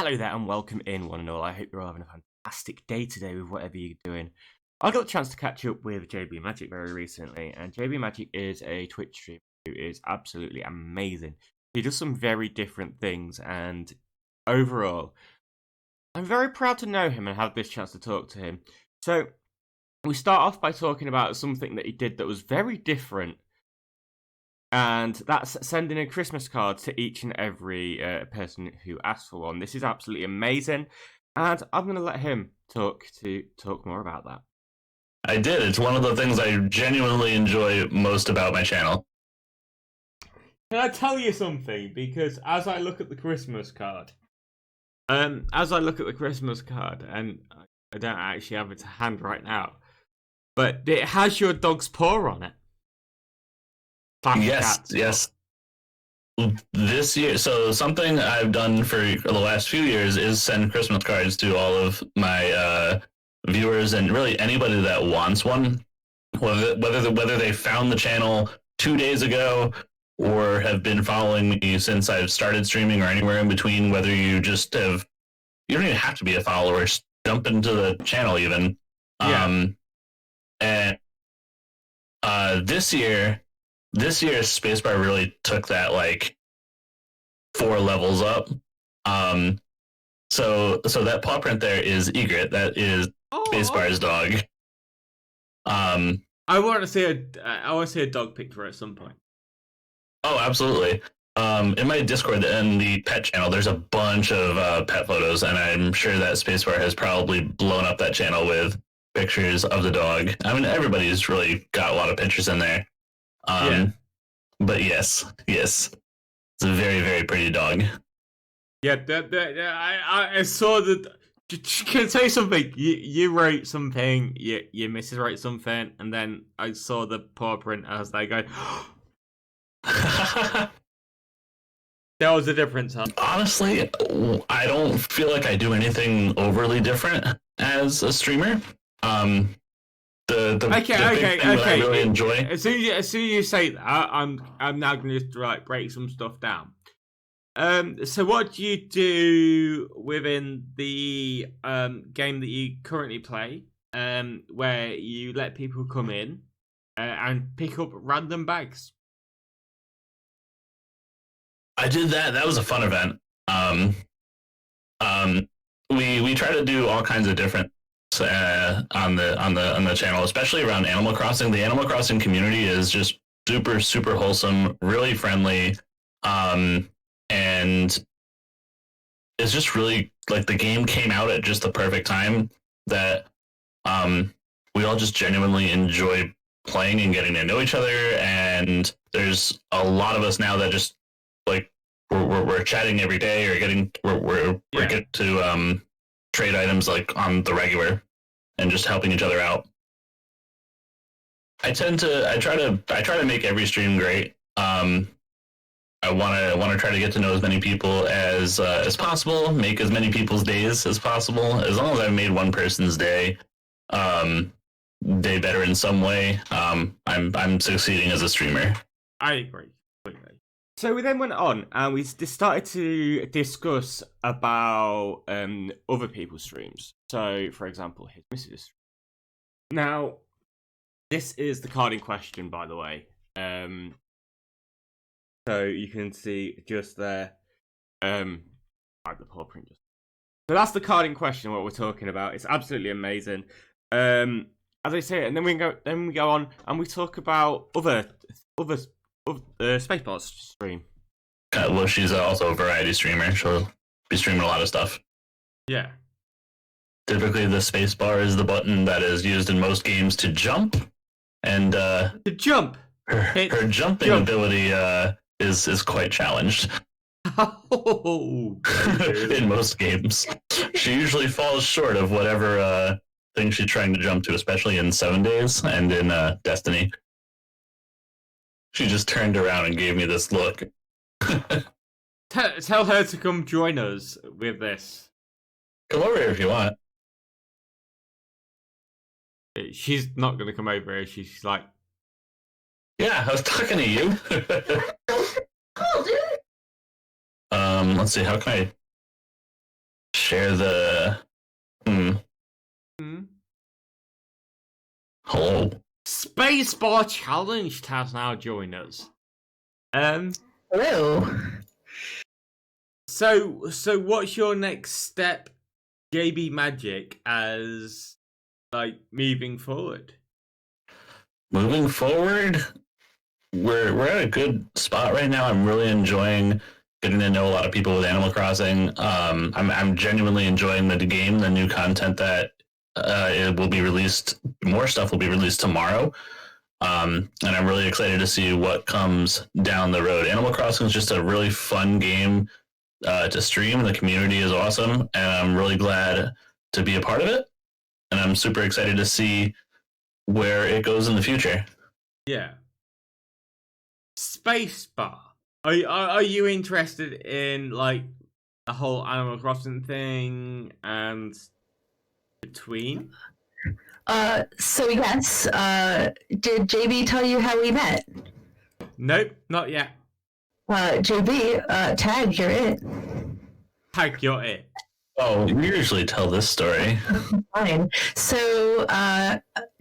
Hello there and welcome in, one and all. I hope you're all having a fantastic day today with whatever you're doing. I got the chance to catch up with JBMagic very recently, and JBMagic is a Twitch streamer who is absolutely amazing. He does some very different things, and overall, I'm very proud to know him and have this chance to talk to him. So, we start off by talking about something that he did that was very different, and that's sending a Christmas card to each and every person who asks for one. This is absolutely amazing, and I'm going to let him talk more about that. I did. It's one of the things I genuinely enjoy most about my channel. Can I tell you something? Because as I look at the Christmas card, and I don't actually have it to hand right now, but it has your dog's paw on it. Yes. This year, so something I've done for the last few years is send Christmas cards to all of my viewers and really anybody that wants one, whether they found the channel 2 days ago or have been following me since I've started streaming or anywhere in between. Whether you don't even have to be a follower. Just jump into the channel even. Yeah. And this year Spacebar really took that like 4 levels up. So that paw print there is Egret. That is Spacebar's dog. I want to see a dog picture at some point. Oh, absolutely. In my Discord and the pet channel, there's a bunch of pet photos, and I'm sure that Spacebar has probably blown up that channel with pictures of the dog. I mean, everybody's really got a lot of pictures in there. But yes, it's a very, very pretty dog. Yeah, I saw that. Can I tell you something? You wrote something, your missus wrote something, and then I saw the paw print. I was like, going, there was a difference, huh? Honestly, I don't feel like I do anything overly different as a streamer. The big thing that I really enjoy. As soon as you say that, I'm now going to just break some stuff down. So what do you do within the game that you currently play, where you let people come in and pick up random bags? I did that. That was a fun event. We try to do all kinds of different on the channel, especially around Animal Crossing. The Animal Crossing community is just super wholesome, really friendly, and it's just really like the game came out at just the perfect time that we all just genuinely enjoy playing and getting to know each other. And there's a lot of us now that just like we're chatting every day or getting to trade items like on the regular and just helping each other out. I try to make every stream great. I want to try to get to know as many people as possible, make as many people's days as possible. As long as I've made one person's day better in some way, I'm succeeding as a streamer. I agree. So we then went on and we started to discuss about other people's streams. So, for example, his missus' stream. Now, this is the card in question, by the way. So you can see just there, the paw print. So that's the card in question. What we're talking about. It's absolutely amazing. As I say, and then we go on and we talk about other Spacebar's stream. Well, she's also a variety streamer. She'll be streaming a lot of stuff. Yeah. Typically, the spacebar is the button that is used in most games to jump, and to jump. Her jumping ability is quite challenged. Oh, in most games, she usually falls short of whatever thing she's trying to jump to, especially in 7 Days and in Destiny. She just turned around and gave me this look. Tell her to come join us with this. Come over here if you want. She's not going to come over here. She's like, yeah, I was talking to you. Cool, dude. Let's see. How can I share the. Hmm? Hello. SpacebarChallenged has now joined us. Hello. So what's your next step, JBMagic, as like moving forward? Moving forward, we're at a good spot right now. I'm really enjoying getting to know a lot of people with Animal Crossing. I'm genuinely enjoying the game, the new content that it will be released. More stuff will be released tomorrow. And I'm really excited to see what comes down the road. Animal Crossing is just a really fun game to stream. The community is awesome, and I'm really glad to be a part of it. And I'm super excited to see where it goes in the future. Yeah. Spacebar. Are you interested in like the whole Animal Crossing thing and between? So yes, did JB tell you how we met? Nope, not yet. JB, tag, you're it. Tag, you're it. Oh, we usually tell this story. Fine. So,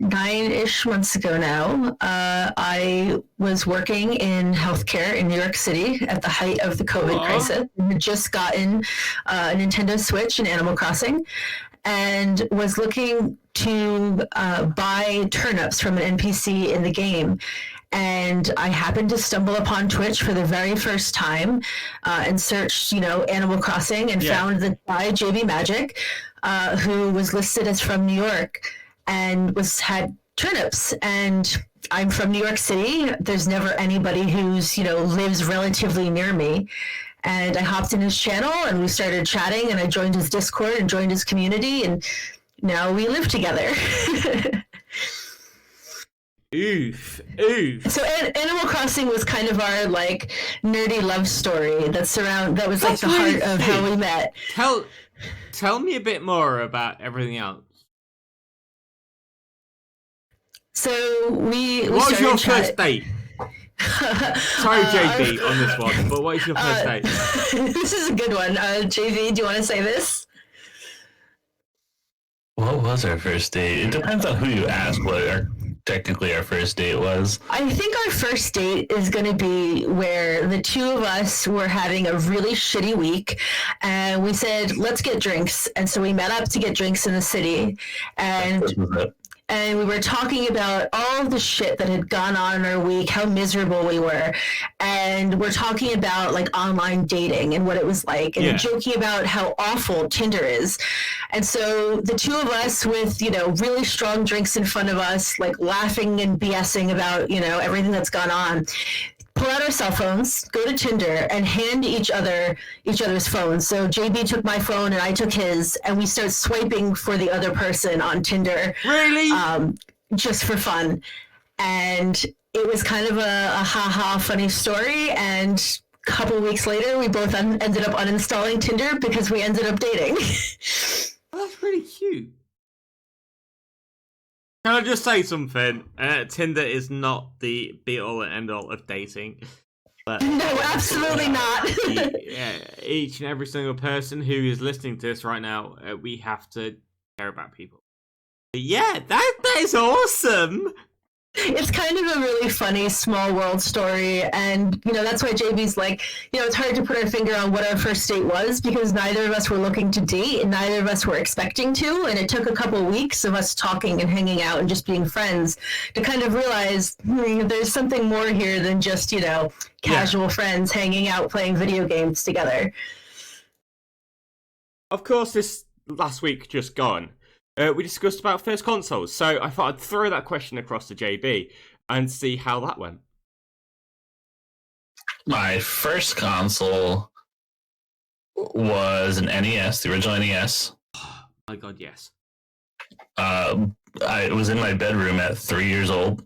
9-ish months ago now, I was working in healthcare in New York City at the height of the COVID crisis. I had just gotten a Nintendo Switch and Animal Crossing, and was looking to buy turnips from an NPC in the game. And I happened to stumble upon Twitch for the very first time and searched, Animal Crossing, and found the guy JBMagic, who was listed as from New York and had turnips. And I'm from New York City. There's never anybody who's, lives relatively near me. And I hopped in his channel and we started chatting, and I joined his Discord and joined his community, and now we live together. Oof. So Animal Crossing was kind of our like nerdy love story that was like the really heart of how we met. Tell me a bit more about everything else. So we What was your started first date? Sorry, JB, on this one, but what is your first date? This is a good one. JV, do you want to say this? What was our first date? It depends on who you ask what technically our first date was. I think our first date is going to be where the two of us were having a really shitty week, and we said, let's get drinks. And so we met up to get drinks in the city, and we were talking about all of the shit that had gone on in our week, how miserable we were. And we're talking about like online dating and what it was like, and joking about how awful Tinder is. And so the two of us with, really strong drinks in front of us, like laughing and BSing about, everything that's gone on, pull out our cell phones, go to Tinder, and hand each other's phones. So JB took my phone and I took his, and we start swiping for the other person on Tinder. Really? Just for fun. And it was kind of a ha-ha funny story, and a couple weeks later we both ended up uninstalling Tinder because we ended up dating. That's really cute. Can I just say something? Tinder is not the be-all and end-all of dating. But, no, absolutely not. Each and every single person who is listening to this right now, we have to care about people. But yeah, that is awesome. It's kind of a really funny small world story, and that's why JB's like, it's hard to put our finger on what our first date was, because neither of us were looking to date and neither of us were expecting to, and it took a couple weeks of us talking and hanging out and just being friends to kind of realize there's something more here than just casual friends hanging out playing video games together. Of course, this last week just gone, we discussed about first consoles, so I thought I'd throw that question across to JB and see how that went. My first console was an NES, the original NES. Oh my god, yes. I was in my bedroom at 3 years old.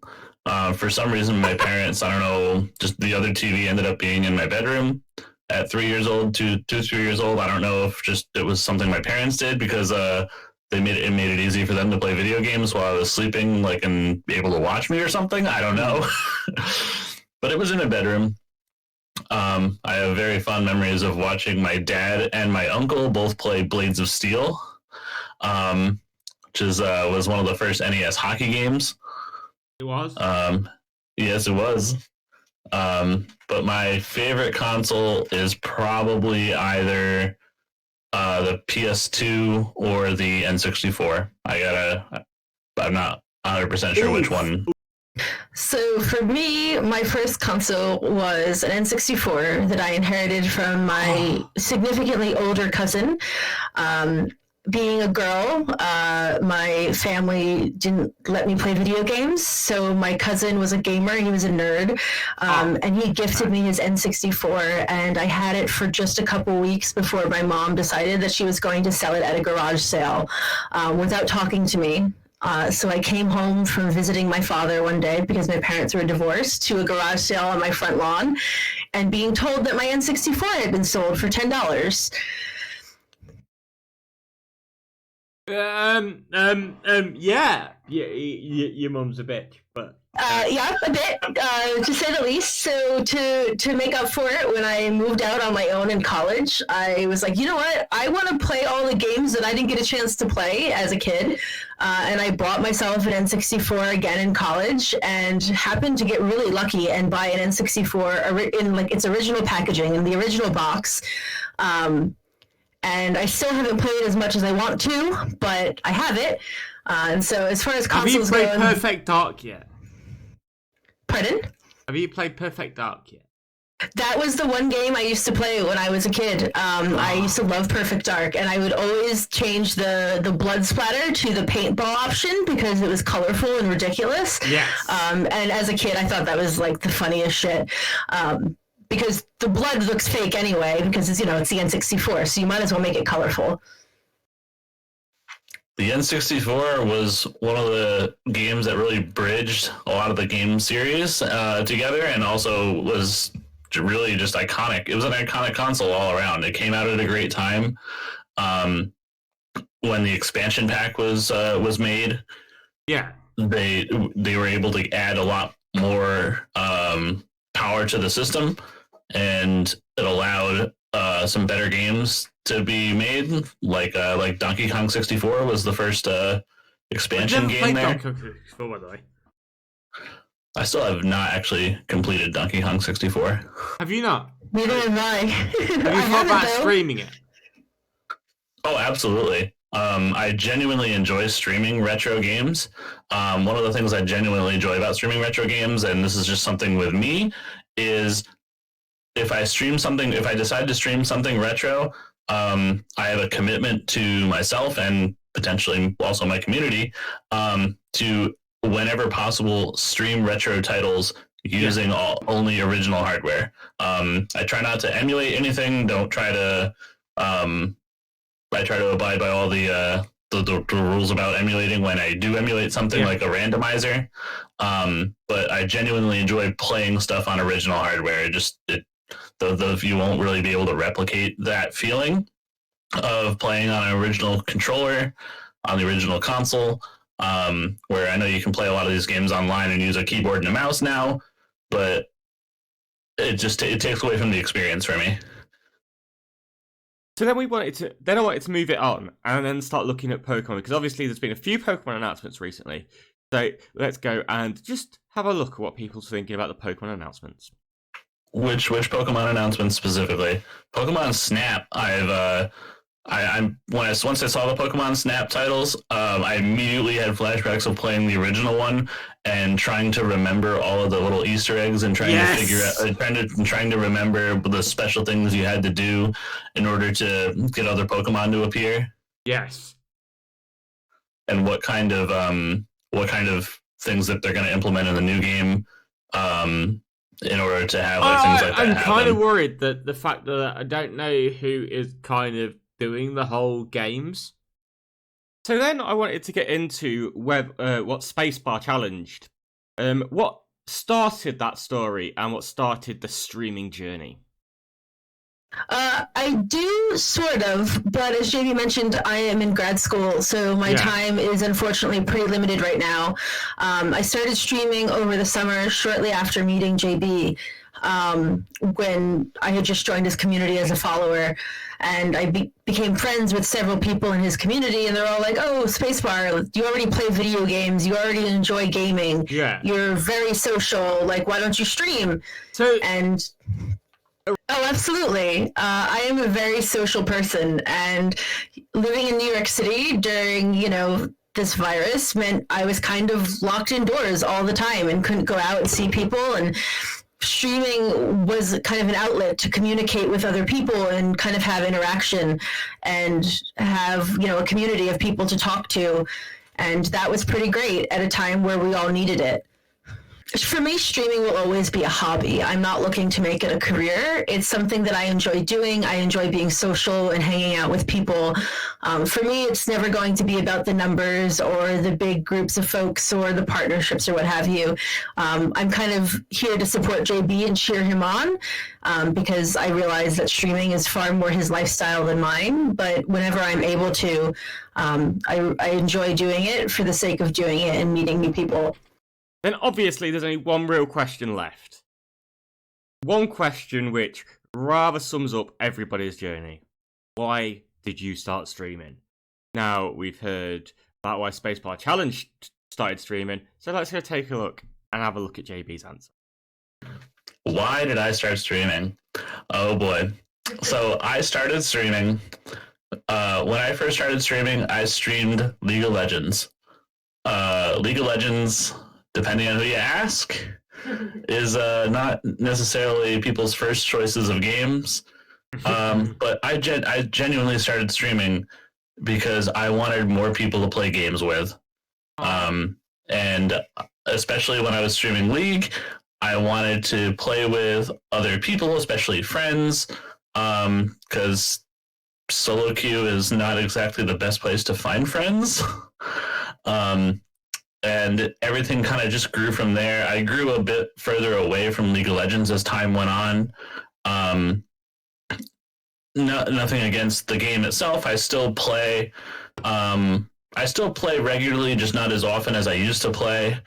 For some reason, my parents, I don't know, just the other TV ended up being in my bedroom at 3 years old, 3 years old. I don't know if just it was something my parents did, because they made it easy for them to play video games while I was sleeping, and be able to watch me or something. I don't know. But it was in a bedroom. I have very fond memories of watching my dad and my uncle both play Blades of Steel, which was one of the first NES hockey games. It was? Yes, it was. But my favorite console is probably either the PS2 or the N64. I'm not 100% sure which one. So for me, my first console was an N64 that I inherited from my significantly older cousin. Being a girl, my family didn't let me play video games, so my cousin was a gamer. He was a nerd, and he gifted me his N64, and I had it for just a couple weeks before my mom decided that she was going to sell it at a garage sale without talking to me. So I came home from visiting my father one day because my parents were divorced to a garage sale on my front lawn and being told that my N64 had been sold for $10. Yeah, your mum's a bitch, but yeah, a bit, to say the least. So to make up for it, when I moved out on my own in college, I was like, you know what? I want to play all the games that I didn't get a chance to play as a kid, and I bought myself an N64 again in college, and happened to get really lucky and buy an N64 in like its original packaging in the original box. And I still haven't played as much as I want to, but I have it. And so as far as consoles go... Have you played Perfect Dark yet? Pardon? Have you played Perfect Dark yet? That was the one game I used to play when I was a kid. I used to love Perfect Dark, and I would always change the blood splatter to the paintball option because it was colorful and ridiculous. Yes. And as a kid, I thought that was like the funniest shit. Because the blood looks fake anyway, because it's the N64, so you might as well make it colorful. The N64 was one of the games that really bridged a lot of the game series together, and also was really just iconic. It was an iconic console all around. It came out at a great time when the expansion pack was made. Yeah, they were able to add a lot more power to the system, and it allowed some better games to be made. Like Donkey Kong 64 was the first expansion game there. Donkey Kong 64, by the way. I still have not actually completed Donkey Kong 64. Have you not? Neither have I. Have you thought about streaming it? Oh, absolutely. I genuinely enjoy streaming retro games. One of the things I genuinely enjoy about streaming retro games, and this is just something with me, is if I decide to stream something retro, I have a commitment to myself and potentially also my community to, whenever possible, stream retro titles using only original hardware. I try not to emulate anything. I try to abide by all the rules about emulating when I do emulate something like a randomizer. But I genuinely enjoy playing stuff on original hardware. You won't really be able to replicate that feeling of playing on an original controller on the original console, where I know you can play a lot of these games online and use a keyboard and a mouse now, but it takes away from the experience for me. So then I wanted to move it on and then start looking at Pokemon, because obviously there's been a few Pokemon announcements recently. So let's go and just have a look at what people's thinking about the Pokemon announcements. Which Pokemon announcements specifically? Pokemon Snap. Once I saw the Pokemon Snap titles, I immediately had flashbacks of playing the original one and trying to remember all of the little Easter eggs and trying to figure out, trying to remember the special things you had to do in order to get other Pokemon to appear. Yes. And what kind of things that they're going to implement in the new game. In order to have things like that. I'm kind of worried that the fact that I don't know who is kind of doing the whole games. So then I wanted to get into what SpacebarChallenged. What started that story and what started the streaming journey? I do, sort of, but as JB mentioned, I am in grad school, so my time is unfortunately pretty limited right now. I started streaming over the summer shortly after meeting JB. when I had just joined his community as a follower, and I became friends with several people in his community, and they're all like, "Oh, Spacebar, you already play video games. You already enjoy gaming. Yeah. You're very social. Like, why don't you stream?" So, And oh, absolutely. I am a very social person, and living in New York City during, this virus meant I was kind of locked indoors all the time and couldn't go out and see people. And streaming was kind of an outlet to communicate with other people and kind of have interaction and have, a community of people to talk to. And that was pretty great at a time where we all needed it. For me, streaming will always be a hobby. I'm not looking to make it a career. It's something that I enjoy doing. I enjoy being social and hanging out with people. For me, it's never going to be about the numbers or the big groups of folks or the partnerships or what have you. I'm kind of here to support JB and cheer him on because I realize that streaming is far more his lifestyle than mine. But whenever I'm able to, I enjoy doing it for the sake of doing it and meeting new people. then obviously there's only one real question left. One question which rather sums up everybody's journey. Why did you start streaming? Now, we've heard about why SpacebarChallenged started streaming, so let's go take a look and have a look at JB's answer. Why did I start streaming? Oh boy. So I started streaming. When I first started streaming, I streamed League of Legends. League of Legends, depending on who you ask, is not necessarily people's first choices of games. But I genuinely started streaming because I wanted more people to play games with. And especially when I was streaming League, I wanted to play with other people, especially friends, because solo queue is not exactly the best place to find friends. And everything kind of just grew from there. I grew a bit further away from League of Legends as time went on. Nothing against the game itself. I still play. I still play regularly, just not as often as I used to play.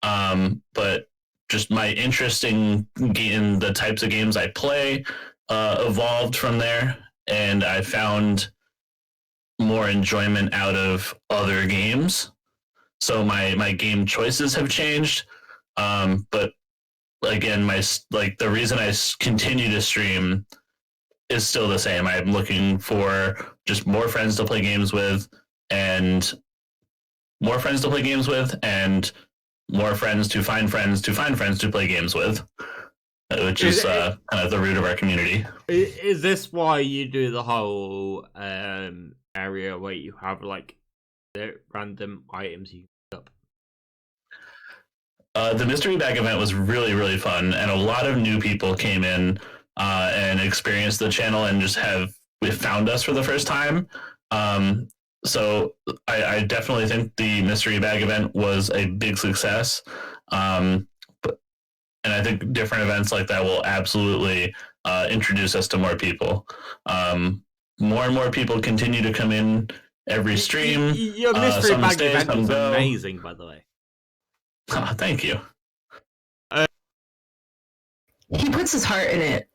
But just my interest in the types of games I play evolved from there, and I found more enjoyment out of other games. So my game choices have changed, but again, the reason I continue to stream is still the same. I'm looking for just more friends to play games with, and more friends to play games with, and more friends to find friends to play games with, which is kind of the root of our community. Is this why you do the whole area where you have like the random items you pick up? The mystery bag event was really, really fun, and a lot of new people came in and experienced the channel and just found us for the first time. So I definitely think the mystery bag event was a big success. And I think different events like that will absolutely introduce us to more people. More and more people continue to come in every stream. Your mystery bag event was amazing, by the way. Oh, thank you. He puts his heart in it.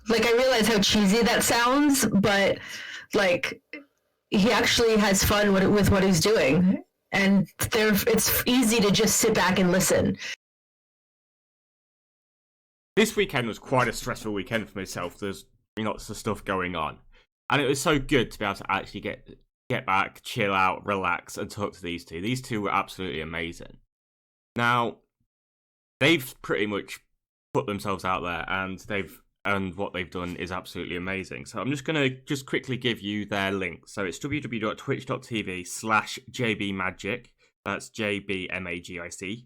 Like, I realize how cheesy that sounds, but like, he actually has fun with what he's doing, and it's easy to just sit back and listen. This weekend was quite a stressful weekend for myself. There's lots of stuff going on, and it was so good to be able to actually get back, chill out, relax, and talk to these two. These two were absolutely amazing. Now, they've pretty much put themselves out there, and what they've done is absolutely amazing. So I'm just going to quickly give you their link. So it's www.twitch.tv/JBMagic. That's JBMagic.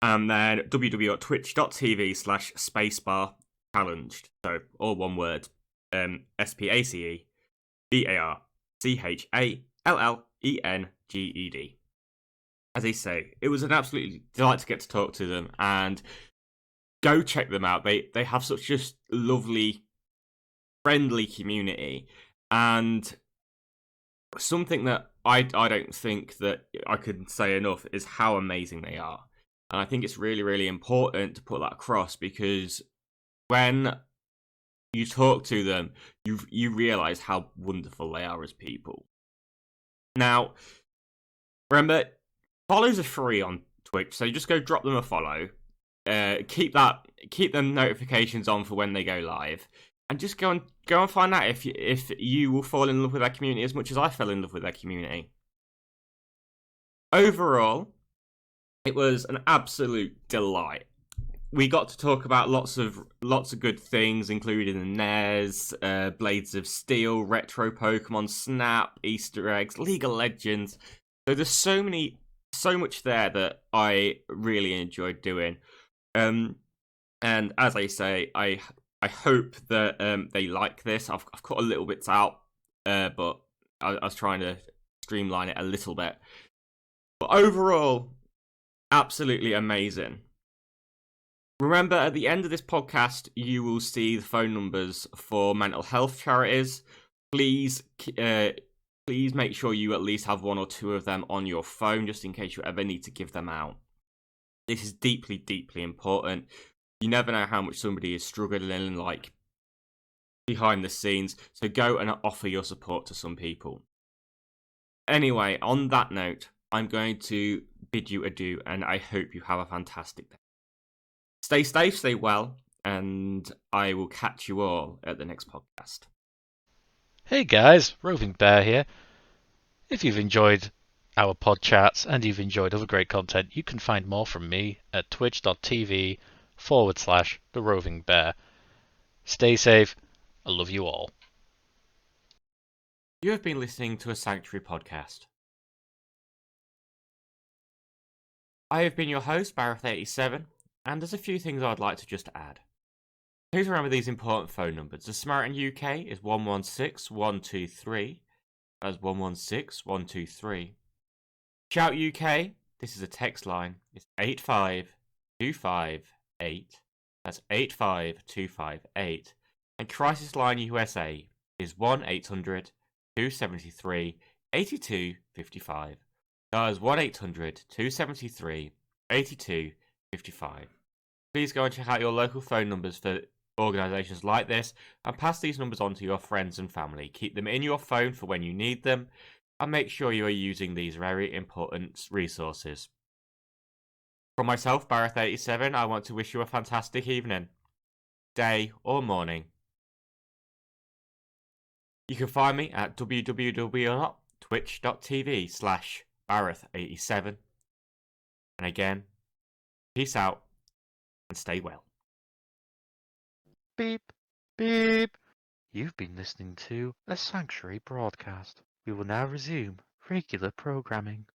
And then www.twitch.tv/SpacebarChallenged. So all one word. SpacebarChallenged. As I say, it was an absolute delight to get to talk to them, and go check them out. They have such just lovely, friendly community, and something that I don't think that I could say enough is how amazing they are. And I think it's really, really important to put that across, because when you talk to them, you realize how wonderful they are as people. Now, remember, follows are free on Twitch, so you just go drop them a follow. Keep them notifications on for when they go live, and just go and find out if you will fall in love with their community as much as I fell in love with their community. Overall, it was an absolute delight. We got to talk about lots of good things, including the NES, Blades of Steel, retro Pokemon, Snap, Easter eggs, League of Legends. So there's so much there that I really enjoyed doing. And as I say, I hope that they like this. I've cut a little bits out, but I was trying to streamline it a little bit. But overall, absolutely amazing. Remember, at the end of this podcast, you will see the phone numbers for mental health charities. Please make sure you at least have one or two of them on your phone, just in case you ever need to give them out. This is deeply, deeply important. You never know how much somebody is struggling, like, behind the scenes, so go and offer your support to some people. Anyway, on that note, I'm going to bid you adieu, and I hope you have a fantastic day. Stay safe, stay well, and I will catch you all at the next podcast. Hey guys, Roving Bear here. If you've enjoyed our pod chats and you've enjoyed other great content, you can find more from me at twitch.tv/The Roving Bear. Stay safe. I love you all. You have been listening to a Sanctuary podcast. I have been your host, Bareth87, and there's a few things I'd like to just add. Please remember these important phone numbers. The Samaritan UK is 116123. That's 116123. Shout UK, this is a text line. It's 85258. That's 85258. And Crisis Line USA is 1-800-273-8255. That is 1-800-273-8255. Please go and check out your local phone numbers for organisations like this, and pass these numbers on to your friends and family. Keep them in your phone for when you need them, and make sure you are using these very important resources. From myself, Bareth87, I want to wish you a fantastic evening, day, or morning. You can find me at www.twitch.tv/Bareth87. And again, peace out and stay well. Beep, beep. You've been listening to a Sanctuary broadcast. We will now resume regular programming.